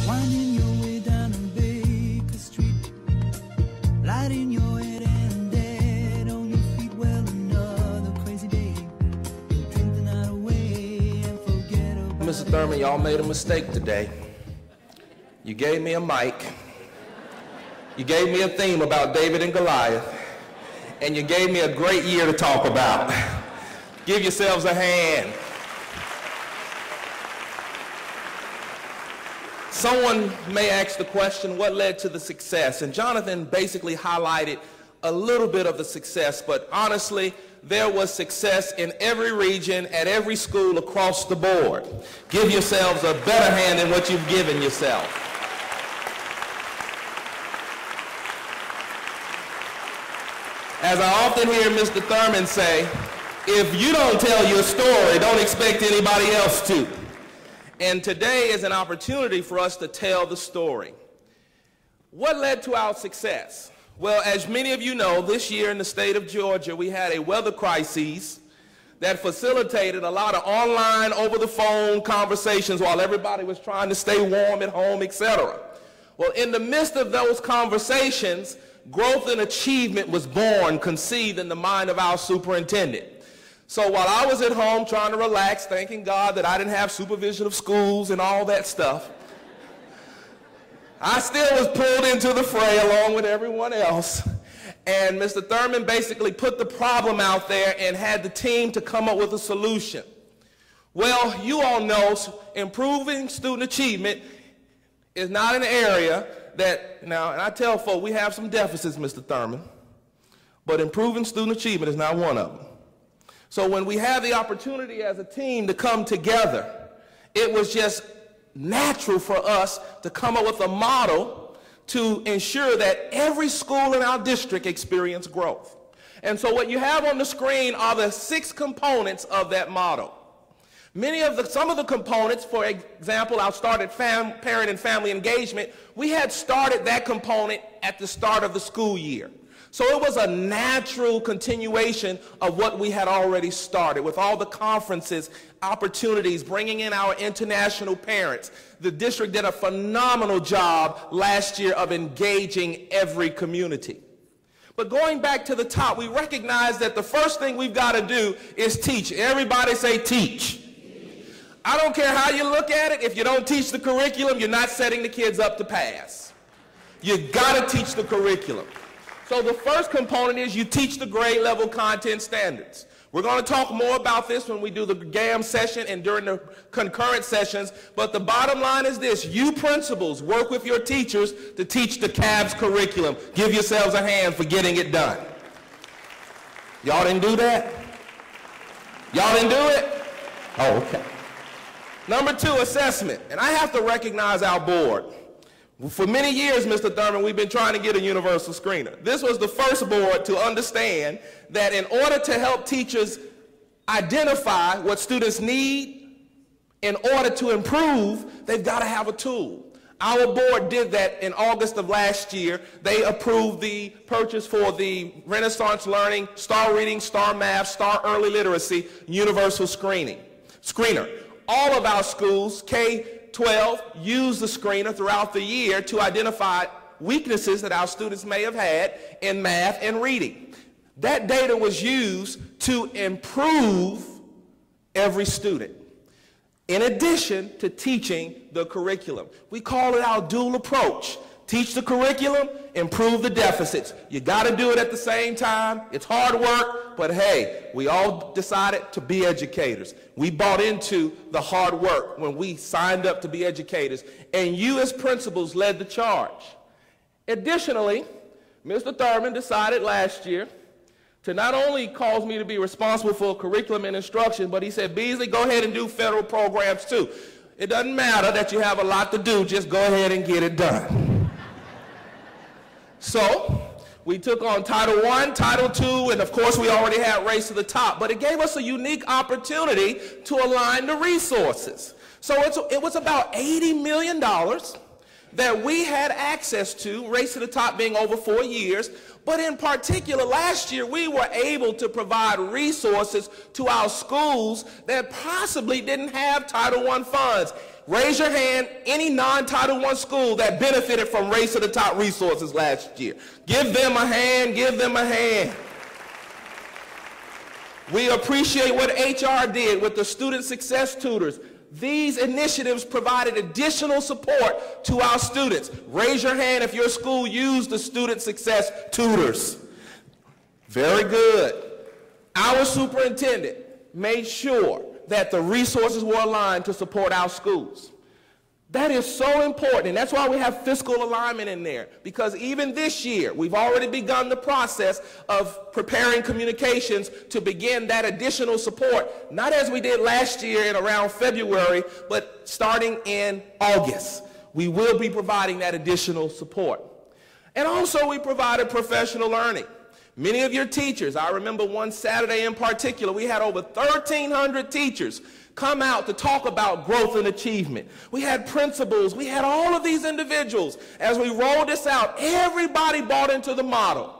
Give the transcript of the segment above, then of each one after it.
Winding your way down on Baker Street, lighting your head and dead on your feet. Well, another crazy day. You'll drink the night away and forget about Mr. Thurman, y'all made a mistake today. You gave me a mic. You gave me a theme about David and Goliath. And you gave me a great year to talk about. Give yourselves a hand. Someone may ask the question, what led to the success? And Jonathan basically highlighted a little bit of the success, but honestly, there was success in every region, at every school, across the board. Give yourselves a better hand than what you've given yourself. As I often hear Mr. Thurman say, if you don't tell your story, don't expect anybody else to. And today is an opportunity for us to tell the story. What led to our success? Well, as many of you know, this year in the state of Georgia, we had a weather crisis that facilitated a lot of online, over-the-phone conversations while everybody was trying to stay warm at home, etc. Well, in the midst of those conversations, growth and achievement was born, conceived in the mind of our superintendent. So while I was at home trying to relax, thanking God that I didn't have supervision of schools and all that stuff, I still was pulled into the fray along with everyone else. And Mr. Thurman basically put the problem out there and had the team to come up with a solution. Well, you all know improving student achievement is not an area that, now, and I tell folks, we have some deficits, Mr. Thurman, but improving student achievement is not one of them. So when we have the opportunity as a team to come together, it was just natural for us to come up with a model to ensure that every school in our district experienced growth. And so what you have on the screen are the 6 components of that model. Some of the components, for example, I started parent and family engagement. We had started that component at the start of the school year. So it was a natural continuation of what we had already started with all the conferences, opportunities, bringing in our international parents. The district did a phenomenal job last year of engaging every community. But going back to the top, we recognize that the first thing we've got to do is teach. Everybody say teach. I don't care how you look at it. If you don't teach the curriculum, you're not setting the kids up to pass. You got to teach the curriculum. So the first component is you teach the grade level content standards. We're going to talk more about this when we do the GAM session and during the concurrent sessions, but the bottom line is this: you principals work with your teachers to teach DeKalb's curriculum. Give yourselves a hand for getting it done. Y'all didn't do that? Y'all didn't do it? Oh, okay. Number 2, assessment. And I have to recognize our board. For many years, Mr. Thurman, we've been trying to get a universal screener. This was the first board to understand that in order to help teachers identify what students need in order to improve, they've got to have a tool. Our board did that in August of last year. They approved the purchase for the Renaissance Learning, Star Reading, Star Math, Star Early Literacy Universal Screener. All of our schools, K-12, use the screener throughout the year to identify weaknesses that our students may have had in math and reading. That data was used to improve every student, in addition to teaching the curriculum. We call it our dual approach. Teach the curriculum, improve the deficits. You got to do it at the same time. It's hard work, but hey, we all decided to be educators. We bought into the hard work when we signed up to be educators, and you as principals led the charge. Additionally, Mr. Thurman decided last year to not only cause me to be responsible for curriculum and instruction, but he said, Beasley, go ahead and do federal programs too. It doesn't matter that you have a lot to do, just go ahead and get it done. So we took on Title I, Title II, and of course we already had Race to the Top, but it gave us a unique opportunity to align the resources. So it was about $80 million that we had access to, Race to the Top being over 4 years, but in particular last year we were able to provide resources to our schools that possibly didn't have Title I funds. Raise your hand, any non-Title I school that benefited from Race to the Top resources last year. Give them a hand, give them a hand. We appreciate what HR did with the student success tutors. These initiatives provided additional support to our students. Raise your hand if your school used the student success tutors. Very good. Our superintendent made sure that the resources were aligned to support our schools. That is so important, and that's why we have fiscal alignment in there, because even this year, we've already begun the process of preparing communications to begin that additional support, not as we did last year in around February, but starting in August. We will be providing that additional support. And also, we provided professional learning. Many of your teachers, I remember one Saturday in particular, we had over 1,300 teachers come out to talk about growth and achievement. We had principals, we had all of these individuals. As we rolled this out, everybody bought into the model.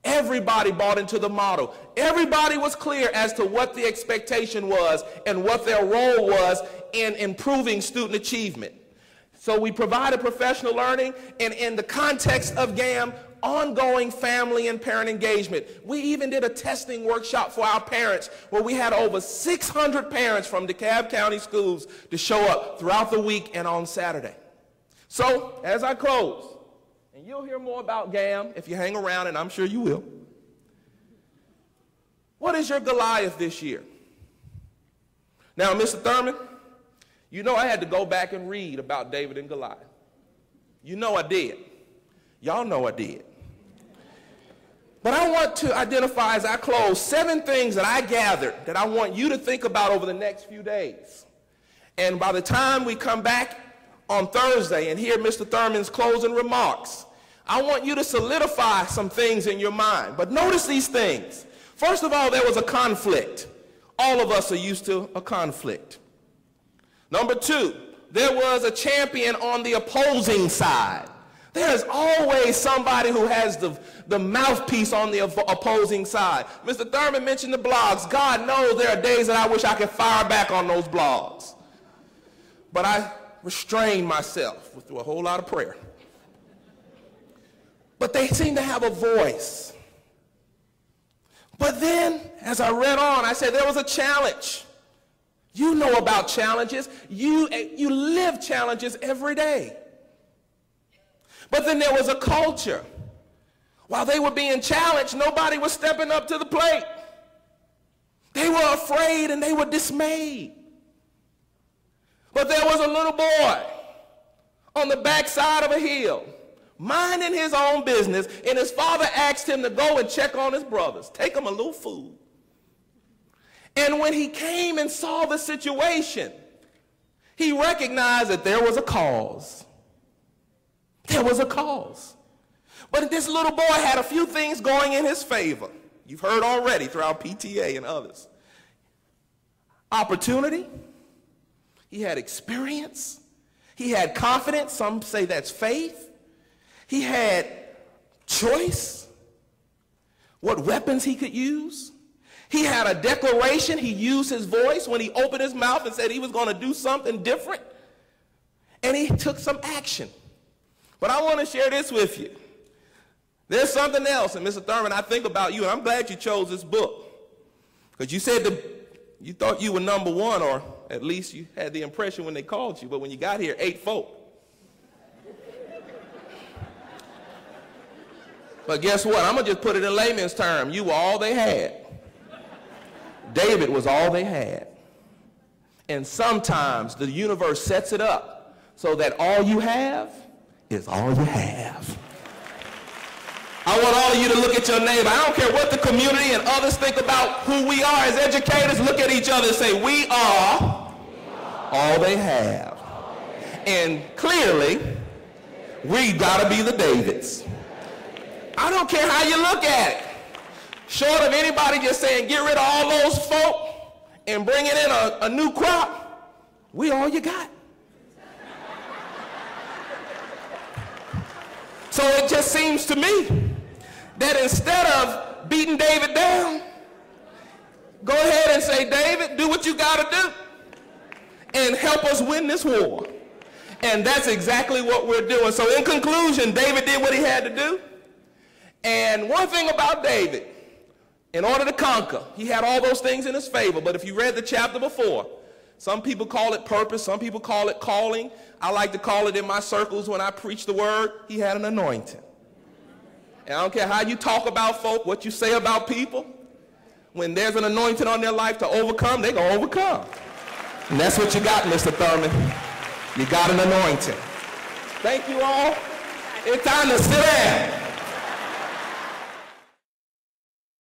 Everybody bought into the model. Everybody was clear as to what the expectation was and what their role was in improving student achievement. So we provided professional learning, and in the context of GAM, ongoing family and parent engagement. We even did a testing workshop for our parents where we had over 600 parents from DeKalb County schools to show up throughout the week and on Saturday. So, as I close, and you'll hear more about GAM if you hang around, and I'm sure you will. What is your Goliath this year? Now, Mr. Thurman, you know I had to go back and read about David and Goliath. You know I did. Y'all know I did. But I want to identify as I close 7 things that I gathered that I want you to think about over the next few days. And by the time we come back on Thursday and hear Mr. Thurman's closing remarks, I want you to solidify some things in your mind. But notice these things. First of all, there was a conflict. All of us are used to a conflict. Number 2, there was a champion on the opposing side. There's always somebody who has the mouthpiece on the opposing side. Mr. Thurman mentioned the blogs. God knows there are days that I wish I could fire back on those blogs. But I restrained myself through a whole lot of prayer. But they seem to have a voice. But then, as I read on, I said there was a challenge. You know about challenges. You live challenges every day. But then there was a culture. While they were being challenged, nobody was stepping up to the plate. They were afraid and they were dismayed. But there was a little boy on the backside of a hill, minding his own business, and his father asked him to go and check on his brothers, take them a little food. And when he came and saw the situation, he recognized that there was a cause. There was a cause. But this little boy had a few things going in his favor. You've heard already throughout PTA and others. Opportunity. He had experience. He had confidence. Some say that's faith. He had choice. What weapons he could use. He had a declaration. He used his voice when he opened his mouth and said he was going to do something different. And he took some action. But I want to share this with you. There's something else, and Mr. Thurman, I think about you, and I'm glad you chose this book. Because you said you thought you were number 1, or at least you had the impression when they called you, but when you got here, 8 folk. But guess what? I'm going to just put it in layman's terms. You were all they had. David was all they had. And sometimes the universe sets it up so that all you have is all you have. I want all of you to look at your neighbor. I don't care what the community and others think about who we are as educators. Look at each other and say, we are all they have. And clearly, we got to be the Davids. I don't care how you look at it. Short of anybody just saying, get rid of all those folk and bringing in a new crop, we all you got. So it just seems to me that instead of beating David down, go ahead and say, David, do what you got to do. and help us win this war. And that's exactly what we're doing. So in conclusion, David did what he had to do. And one thing about David, in order to conquer, he had all those things in his favor. But if you read the chapter before, some people call it purpose, some people call it calling. I like to call it in my circles when I preach the word, he had an anointing. And I don't care how you talk about folk, what you say about people, when there's an anointing on their life to overcome, they're going to overcome. And that's what you got, Mr. Thurman. You got an anointing. Thank you all. It's time to sit down.